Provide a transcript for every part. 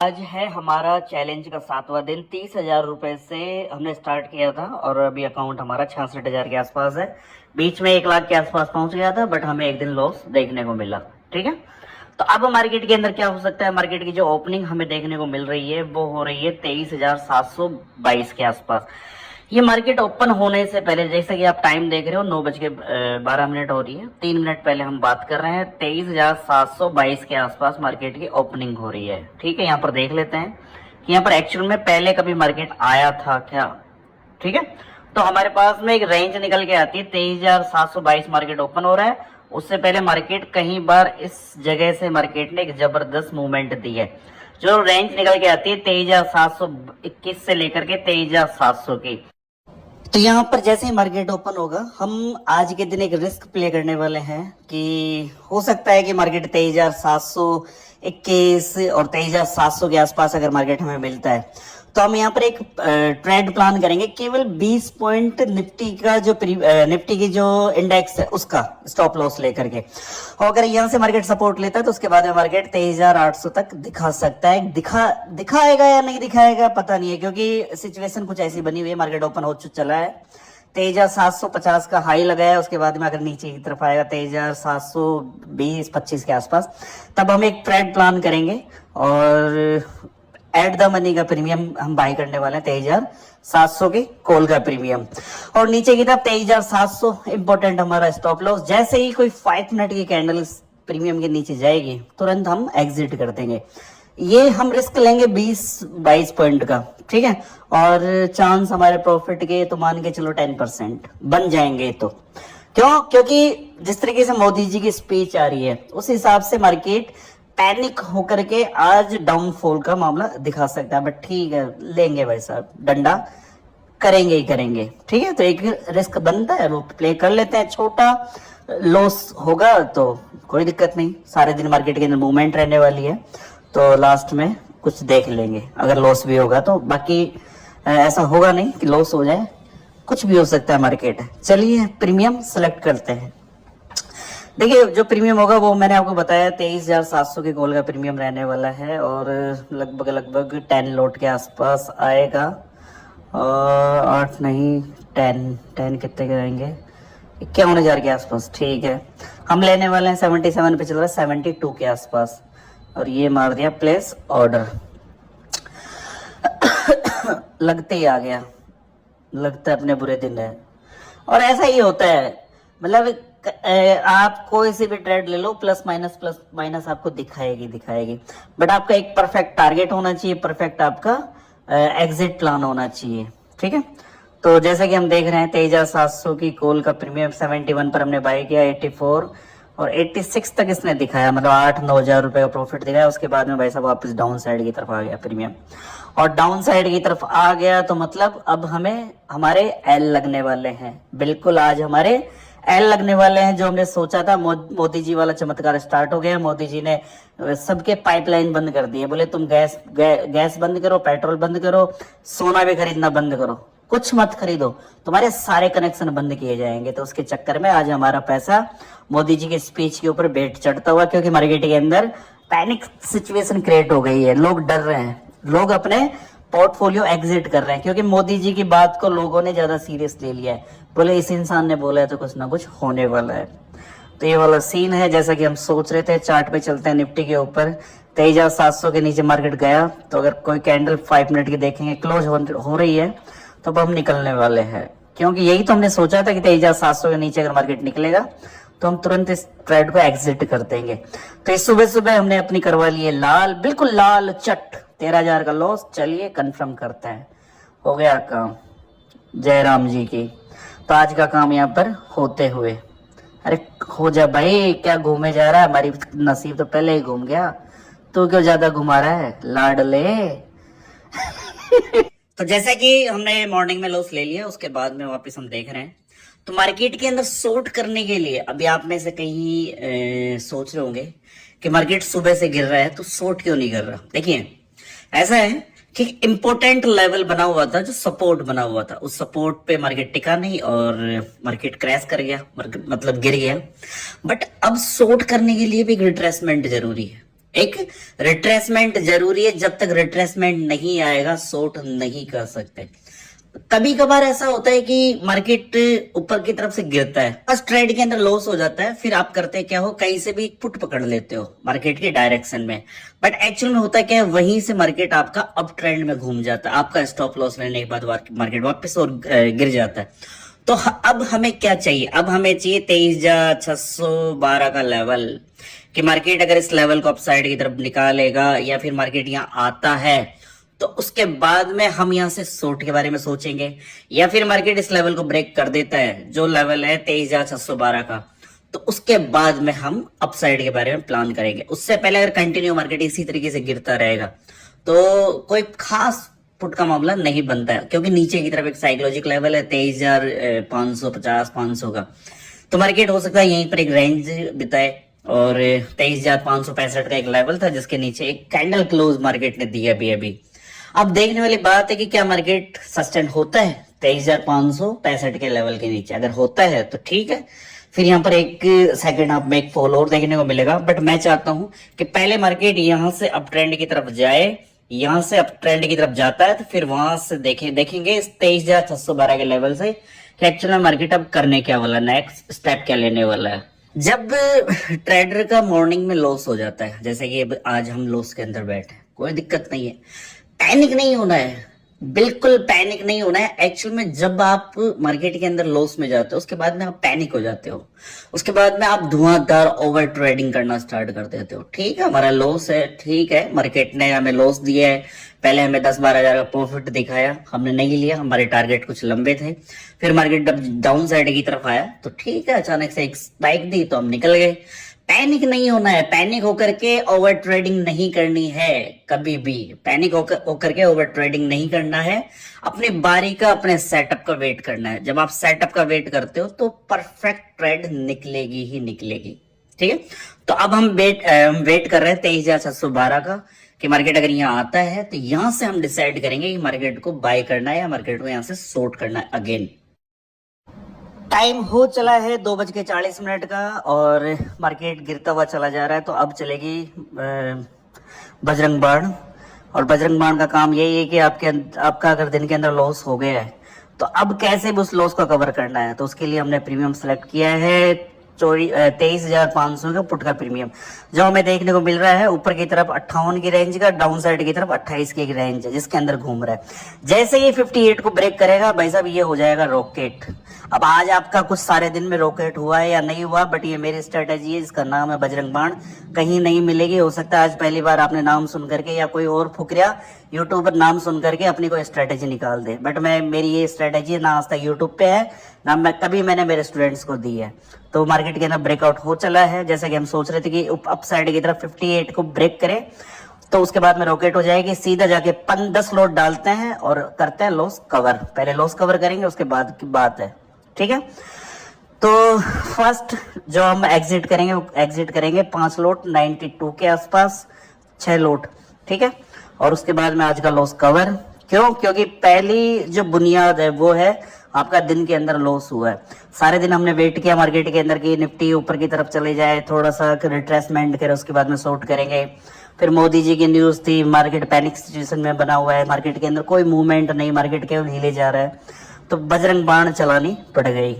आज है हमारा चैलेंज का 7वां दिन। 30,000 रुपए से हमने स्टार्ट किया था और अभी अकाउंट हमारा 66,000 के आसपास है। बीच में 1 लाख के आसपास पहुंच गया था, बट हमें एक दिन लॉस देखने को मिला। ठीक है, तो अब मार्केट के अंदर क्या हो सकता है। मार्केट की जो ओपनिंग हमें देखने को मिल रही है वो हो रही है 23,722 के आसपास। ये मार्केट ओपन होने से पहले, जैसे कि आप टाइम देख रहे हो 9:12 हो रही है, 3 मिनट पहले हम बात कर रहे हैं, 23,722 के आसपास मार्केट की ओपनिंग हो रही है। ठीक है, यहाँ पर देख लेते हैं कि यहाँ पर एक्चुअल में पहले कभी मार्केट आया था क्या। ठीक है, तो हमारे पास में एक रेंज निकल के आती है, 23,722 मार्केट ओपन हो रहा है। उससे पहले मार्केट कहीं बार इस जगह से मार्केट ने एक जबरदस्त मूवमेंट दी है। जो रेंज निकल के आती है 23,721 से लेकर के 23,700 की। तो यहाँ पर जैसे ही मार्केट ओपन होगा, हम आज के दिन एक रिस्क प्ले करने वाले हैं कि हो सकता है कि मार्केट 23,721 और 23,700 के आसपास अगर मार्केट हमें मिलता है, तो हम यहाँ पर एक ट्रेड प्लान करेंगे। केवल 20 पॉइंट निफ्टी का जो निफ्टी की जो इंडेक्स है उसका स्टॉप लॉस लेकर के, और अगर यहाँ से मार्केट सपोर्ट लेता है तो उसके बाद में मार्केट 23,800 तक दिखा सकता है। दिखाएगा या नहीं दिखाएगा पता नहीं है, क्योंकि सिचुएशन कुछ ऐसी बनी हुई है। मार्केट ओपन हो चला है, 23,750 का हाई लगाया, उसके बाद में अगर नीचे की तरफ आएगा 23,720-25 के आसपास, तब हम एक ट्रेड प्लान करेंगे और एट द मनी का प्रीमियम हम बाय करने वाले हैं 23,700 की कॉल का प्रीमियम, और नीचे की तरफ 23,700 इंपॉर्टेंट हमारा स्टॉप लॉस। जैसे ही कोई 5 मिनट की कैंडल प्रीमियम के नीचे जाएगी तुरंत हम एग्जिट कर देंगे। ये हम रिस्क लेंगे 20-22 पॉइंट का। ठीक है, और चांस हमारे प्रॉफिट के तो मान के चलो 10% बन जाएंगे। तो क्यों? क्योंकि जिस तरीके से मोदी जी की स्पीच आ रही है उस हिसाब से मार्केट पैनिक होकर के आज डाउनफॉल का मामला दिखा सकता है। बट ठीक है, लेंगे भाई साहब, डंडा करेंगे ही करेंगे। ठीक है, तो एक रिस्क बनता है वो प्ले कर लेते हैं। छोटा लॉस होगा तो कोई दिक्कत नहीं, सारे दिन मार्केट के अंदर मूवमेंट रहने वाली है, तो लास्ट में कुछ देख लेंगे। अगर लॉस भी होगा तो बाकी ऐसा होगा नहीं कि लॉस हो जाए, कुछ भी हो सकता है मार्केट। चलिए प्रीमियम सेलेक्ट करते हैं। देखिए, जो प्रीमियम होगा वो मैंने आपको बताया 23,700 के कॉल का प्रीमियम रहने वाला है, और लगभग 10 लॉट के आसपास आएगा। और 8 नहीं 10 कितने के आएंगे, 51,000 के आसपास। ठीक है, हम लेने वाले हैं 77 पे चल रहा है, 72 के आसपास, और ये मार दिया प्लेस ऑर्डर। लगते ही आ गया, लगता है अपने बुरे दिन है। और ऐसा ही होता है, मतलब आप कोई सी भी ट्रेड ले लो, प्लस माइनस आपको दिखाएगी, बट आपका एक परफेक्ट टारगेट होना चाहिए, परफेक्ट आपका एग्जिट प्लान होना चाहिए। ठीक है, तो जैसा कि हम देख रहे हैं 23,700 की कॉल का प्रीमियम 71 पर हमने बाय किया, 84 और 86 तक इसने दिखाया, मतलब 8-9 हजार रुपए का प्रॉफिट दिखाया। उसके बाद में भाई साहब वापस डाउन साइड की तरफ आ गया प्रीमियम, और डाउन साइड की तरफ आ गया तो मतलब अब हमें हमारे एल लगने वाले हैं। बिल्कुल, आज हमारे एल लगने वाले हैं। जो हमने सोचा था, मोदी जी वाला चमत्कार स्टार्ट हो गया। मोदी जी ने सबके पाइपलाइन बंद कर दिए, बोले तुम गैस बंद करो, पेट्रोल बंद करो, सोना भी खरीदना बंद करो, कुछ मत खरीदो, तुम्हारे सारे कनेक्शन बंद किए जाएंगे। तो उसके चक्कर में आज हमारा पैसा मोदी जी के स्पीच के ऊपर बेट चढ़ता हुआ, क्योंकि मार्केट के अंदर पैनिक सिचुएशन क्रिएट हो गई है, लोग डर रहे हैं, लोग अपने पोर्टफोलियो एग्जिट कर रहे हैं, क्योंकि मोदी जी की बात को लोगों ने ज्यादा सीरियस ले लिया है। बोले इस इंसान ने बोला है तो कुछ ना कुछ होने वाला है। तो ये वाला सीन है, जैसा कि हम सोच रहे थे। चार्ट पे चलते हैं निफ्टी के ऊपर, 23,700 के नीचे मार्केट गया, तो अगर कोई कैंडल 5 मिनट की देखेंगे क्लोज हो रही है तो अब हम निकलने वाले हैं, क्योंकि यही तो हमने सोचा था कि 23,700 के नीचे अगर मार्केट निकलेगा तो हम तुरंत इस ट्रेड को एग्जिट कर देंगे। तो इस सुबह हमने अपनी करवा ली है लाल, बिल्कुल लाल चट, 13,000 का लॉस। चलिए कंफर्म करते हैं, हो गया काम, जय राम जी की। तो आज का काम यहाँ पर होते हुए, अरे हो जा भाई, क्या घूमे जा रहा है, हमारी नसीब तो पहले ही घूम गया, तू क्यों ज्यादा घुमा रहा है लाडले। तो जैसा कि हमने मॉर्निंग में लॉस ले लिया, उसके बाद में वापस हम देख रहे हैं, तो मार्केट के अंदर शॉर्ट करने के लिए अभी आप में से कहीं सोच रहे होंगे कि मार्केट सुबह से गिर रहा है तो शॉर्ट क्यों नहीं कर रहा। देखिए, ऐसा है कि इंपॉर्टेंट लेवल बना हुआ था, जो सपोर्ट बना हुआ था, उस सपोर्ट पे मार्केट टिका नहीं और मार्केट क्रैश कर गया, मतलब गिर गया। बट अब शॉर्ट करने के लिए भी एक रिट्रेसमेंट जरूरी है। एक रिट्रेसमेंट जरूरी है, जब तक रिट्रेसमेंट नहीं आएगा शॉर्ट नहीं कर सकते। कभी कभार ऐसा होता है कि मार्केट ऊपर की तरफ से गिरता है, बस ट्रेड के अंदर लॉस हो जाता है, फिर आप करते क्या हो, कहीं से भी पुट पकड़ लेते हो मार्केट के डायरेक्शन में, बट एक्चुअल में होता क्या है, वहीं से मार्केट आपका अप ट्रेंड में घूम जाता है, आपका स्टॉप लॉस लेने के बाद मार्केट वापस और गिर जाता है। तो अब हमें क्या चाहिए, अब हमें चाहिए 23,612 का लेवल, कि मार्केट अगर इस लेवल को अपसाइड की तरफ निकालेगा या फिर मार्केट यहाँ आता है तो उसके बाद में हम यहाँ से शॉर्ट के बारे में सोचेंगे, या फिर मार्केट इस लेवल को ब्रेक कर देता है जो लेवल है 23,612 का, तो उसके बाद में हम अपसाइड के बारे में प्लान करेंगे। उससे पहले अगर कंटिन्यू मार्केट इसी तरीके से गिरता रहेगा तो कोई खास पुट का मामला नहीं बनता है, क्योंकि नीचे की तरफ एक साइकोलॉजिकल लेवल है 23,550 का, तो मार्केट हो सकता है यहीं पर एक रेंज बिताए, और 23,565 का एक लेवल था जिसके नीचे एक कैंडल क्लोज मार्केट ने दिया अभी। अब देखने वाली बात है कि क्या मार्केट सस्टेन होता है 23,565 के लेवल के नीचे, अगर होता है तो ठीक है, फिर यहाँ पर एक सेकंड हाफ में एक फॉल और देखने को मिलेगा, बट मैं चाहता हूं कि पहले मार्केट यहां से अप ट्रेंड की तरफ जाए, यहां से अप ट्रेंड की तरफ जाता है तो फिर वहां से देखेंगे इस 23,612 के लेवल से कि एक्चुअल में मार्केट अब करने क्या वाला, नेक्स्ट स्टेप क्या लेने वाला है। जब ट्रेडर का मॉर्निंग में लॉस हो जाता है, जैसे कि आज हम लॉस के अंदर बैठे, कोई दिक्कत नहीं है, पैनिक नहीं होना है, बिल्कुल पैनिक नहीं होना है। एक्चुअल में जब आप मार्केट के अंदर लॉस में जाते हो उसके बाद में आप पैनिक हो जाते हो, उसके बाद में आप धुआंधार ओवर ट्रेडिंग करना स्टार्ट कर देते हो। ठीक है, हमारा लॉस है, ठीक है, मार्केट ने हमें लॉस दिया है, पहले हमें 10-12 हजार का प्रॉफिट दिखाया, हमने नहीं लिया, हमारे टारगेट कुछ लंबे थे, फिर मार्केट डाउन साइड की तरफ आया तो ठीक है, अचानक से एक स्पाइक दी तो हम निकल गए। पैनिक नहीं होना है, पैनिक होकर के ओवर ट्रेडिंग नहीं करनी है, कभी भी पैनिक होकर के ओवर ट्रेडिंग नहीं करना है, अपनी बारी का, अपने सेटअप का वेट करना है। जब आप सेटअप का वेट करते हो तो परफेक्ट ट्रेड निकलेगी ही निकलेगी। ठीक है, तो अब हम वेट कर रहे हैं 23,612 का, कि मार्केट अगर यहाँ आता है तो यहां से हम डिसाइड करेंगे कि मार्केट को बाय करना है या मार्केट को यहां से शॉर्ट करना है। अगेन टाइम हो चला है 2:40 का और मार्केट गिरता हुआ चला जा रहा है, तो अब चलेगी बजरंग बाण। और बजरंग बाण का काम यही है कि आपका अगर दिन के अंदर लॉस हो गया है तो अब कैसे भी उस लॉस को कवर करना है, तो उसके लिए हमने प्रीमियम सेलेक्ट किया है 23,500 का पुट का प्रीमियम, जो हमें देखने को मिल रहा है ऊपर की तरफ 58 की रेंज का, डाउन साइड की तरफ 28 की एक रेंज है जिसके अंदर घूम रहा है। जैसे ही 58 को ब्रेक करेगा भाई साहब ये हो जाएगा रॉकेट। अब आज आपका कुछ सारे दिन में रॉकेट हुआ है या नहीं हुआ, बट ये मेरी स्ट्रेटेजी है, इसका नाम है बजरंग बाण, कहीं नहीं मिलेगी। हो सकता है आज पहली बार आपने नाम सुन करके या कोई और फुकरिया यूट्यूबर नाम सुन करके अपनी कोई स्ट्रेटेजी निकाल दे, बट मेरी ये स्ट्रेटेजी ना आज तक यूट्यूब पे है ना कभी मैंने मेरे स्टूडेंट्स को दी है। तो मार्केट के अंदर ब्रेकआउट हो चला है, जैसा कि हम सोच रहे थे कि अप साइड की तरफ 58 को ब्रेक करे तो उसके बाद में रॉकेट हो जाएगी, सीधा जाके 10 लोड डालते हैं और करते हैं लॉस कवर। पहले लॉस कवर करेंगे उसके बाद की बात है। ठीक है, तो फर्स्ट जो हम एग्जिट करेंगे वो एग्जिट करेंगे 5 लोट 92 के आसपास, 6 लोट। ठीक है, और उसके बाद में आज का लॉस कवर। क्यों? क्योंकि पहली जो बुनियाद है वो है आपका दिन के अंदर लॉस हुआ है। सारे दिन हमने वेट किया मार्केट के अंदर की निफ्टी ऊपर की तरफ चले जाए, थोड़ा सा रिट्रेसमेंट करे, उसके बाद में शॉर्ट करेंगे। फिर मोदी जी की न्यूज थी, मार्केट पैनिक सिचुएशन में बना हुआ है, मार्केट के अंदर कोई मूवमेंट नहीं, मार्केट केवल हिले जा रहा है, तो बजरंग बाण चलानी पड़ गई।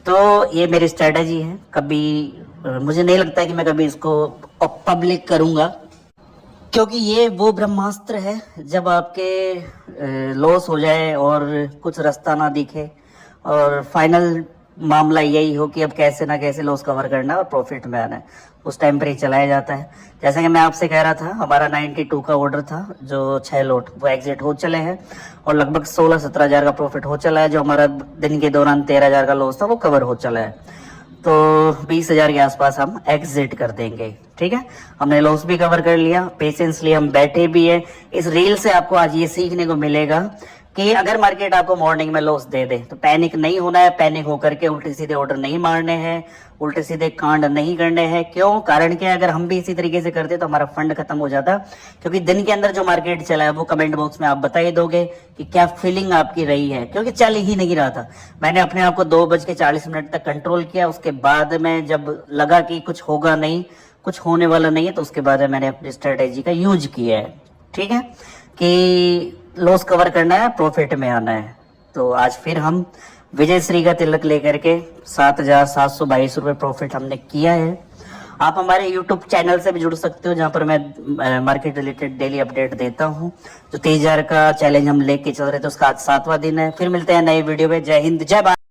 तो ये मेरी स्ट्रेटेजी है, कभी मुझे नहीं लगता है कि मैं कभी इसको पब्लिक करूंगा, क्योंकि ये वो ब्रह्मास्त्र है जब आपके लॉस हो जाए और कुछ रास्ता ना दिखे और फाइनल मामला यही हो कि अब कैसे ना कैसे लॉस कवर करना और प्रॉफिट में आना है, उस टाइम पर ही चलाया जाता है। जैसा कि मैं आपसे कह रहा था, हमारा 92 का ऑर्डर था जो 6 लोट वो एग्जिट हो चले हैं और लगभग 16-17 हजार का प्रॉफिट हो चला है। जो हमारा दिन के दौरान 13 हजार का लॉस था वो कवर हो चला है, तो 20 हजार के आसपास हम एग्जिट कर देंगे। ठीक है, हमने लॉस भी कवर कर लिया, पेशेंसली हम बैठे भी है। इस रील से आपको आज ये सीखने को मिलेगा कि अगर मार्केट आपको मॉर्निंग में लॉस दे दे तो पैनिक नहीं होना है, पैनिक होकर के उल्टे सीधे ऑर्डर नहीं मारने हैं, उल्टे सीधे कांड नहीं करने हैं। क्यों? कारण क्या, अगर हम भी इसी तरीके से करते तो हमारा फंड खत्म हो जाता। क्योंकि दिन के अंदर जो मार्केट चला है वो कमेंट बॉक्स में आप बता ही दोगे कि क्या फीलिंग आपकी रही है, क्योंकि चल ही नहीं रहा था। मैंने अपने आप को 2:40 तक कंट्रोल किया, उसके बाद में जब लगा कि कुछ होगा नहीं, कुछ होने वाला नहीं है, तो उसके बाद मैंने अपनी स्ट्रेटेजी का यूज किया है। ठीक है, कि लॉस कवर करना है, प्रॉफिट में आना है। तो आज फिर हम विजय श्री का तिलक लेकर के 7,722 रुपये प्रॉफिट हमने किया है। आप हमारे YouTube चैनल से भी जुड़ सकते हो, जहां पर मैं मार्केट रिलेटेड डेली अपडेट देता हूं। जो 30,000 का चैलेंज हम लेके चल रहे थे, उसका आज 7वां दिन है। फिर मिलते हैं नए वीडियो में। जय हिंद, जय भारत।